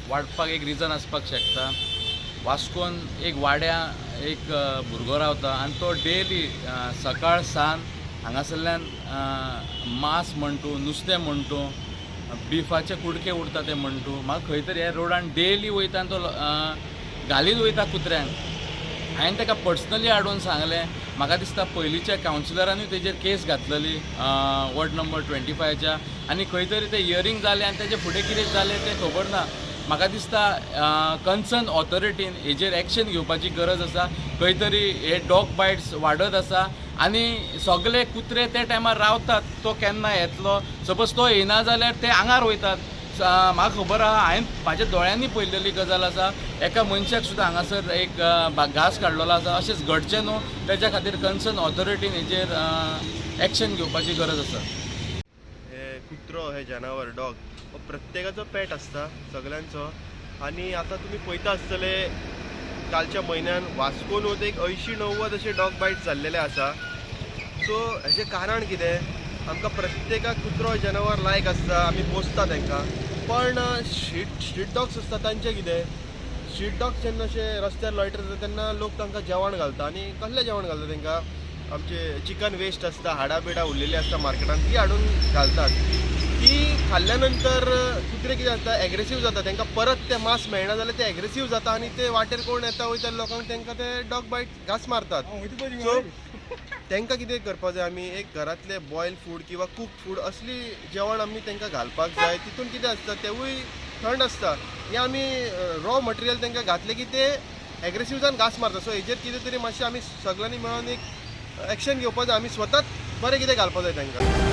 वाडपाक एक रिजन आसपाक शकता. वास्कोन एक वाड्या एक भुरगो रावता आनी तो डेली सकाळ सांज हांगासरल्यान मांस म्हण तूं, नुस्तें म्हण तूं, बिफाचे कुडके उरता ते म्हण तूं, म्हाका खंय तरी ह्या रोडान डेली वयता आनी तो घालीत वयता कुत्र्यांक. हांवें ताका पर्सनली हाडून सांगलें. म्हाका दिसता पयलींच्या कावन्सिलरानूय तेजेर केस घातलेली वॉर्ड नंबर 25च्या, आनी खंय तरी तें हियरींग जालें आनी तेजे फुडें कितें जालें तें खबर ना. म्हाका दिसता कन्सर्न ऑथॉरिटीन हेजेर एक्शन घेवपाची गरज आसा. खंय तरी हे डॉग बायट्स वाडत आसा आनी सगळे कुत्रे ते टायमार रावतात. तो केन्ना येतलो, सपोज तो येना जाल्यार ते आंगार वयतात. म्हाका खबर आहा, हांवें म्हाज्या दोळ्यांनी पळयलेली गजाल आसा. एका मनशाक सुद्दां हांगासर एक घास काडलेलो आसा. अशेंच घडचें न्हू, तेज्या खातीर कन्सर्न ऑथॉरिटीन हेजेर एक्शन घेवपाची गरज आसा. कुत्रो हे जनावर डॉग हो प्रत्येकाचो पेट आसता सगळ्यांचो. आनी आतां तुमी पळयता आसतले कालच्या म्हयन्यान वास्कोन वत एक 80-90 अशे डॉग बायट जाल्लेले आसा. सो हेजें कारण कितें? आमकां प्रत्येकाक कुत्रो जनावर लायक आसता, आमी पोसता तांकां. पण स्ट्रीट डॉग्स आसता तांचें कितें? स्ट्रीट डॉग्स जेन्ना अशे रस्त्यार लॉयटर जाता तेन्ना लोक तांकां जेवण घालता. आनी कसलें जेवण घालता तांकां? आमचे चिकन वेस्ट आसता, हाडां बिडां उरलेली आसता मार्केटान, ती हाडून घालतात. ती खाल्ल्या नंतर कुत्रे कितें जाता, एग्रेसीव जाता. तांकां परत तें मांस मेळना जाल्यार ते एग्रेसीव जाता आनी ते वाटेर कोण येता वयता लोकांक तांकां ते डॉग बायट घास मारतात. सो तांकां कितें करपाक जाय आमी, एक घरांतले बॉयल फूड किंवा कूक फूड असली जेवण आमी तांकां घालपाक जाय. तितून कितें आसता, तेवूय थंड आसता. हे आमी रॉ मटेरियल तांकां घातले की ते एग्रेसीव जावन घास मारता. सो हेजेर कितें तरी मातशें आमी सगळ्यांनी मेळून एक एक्शन घेवपाक जाय. आमी स्वताच बरें कितें घालपाक जाय तांकां.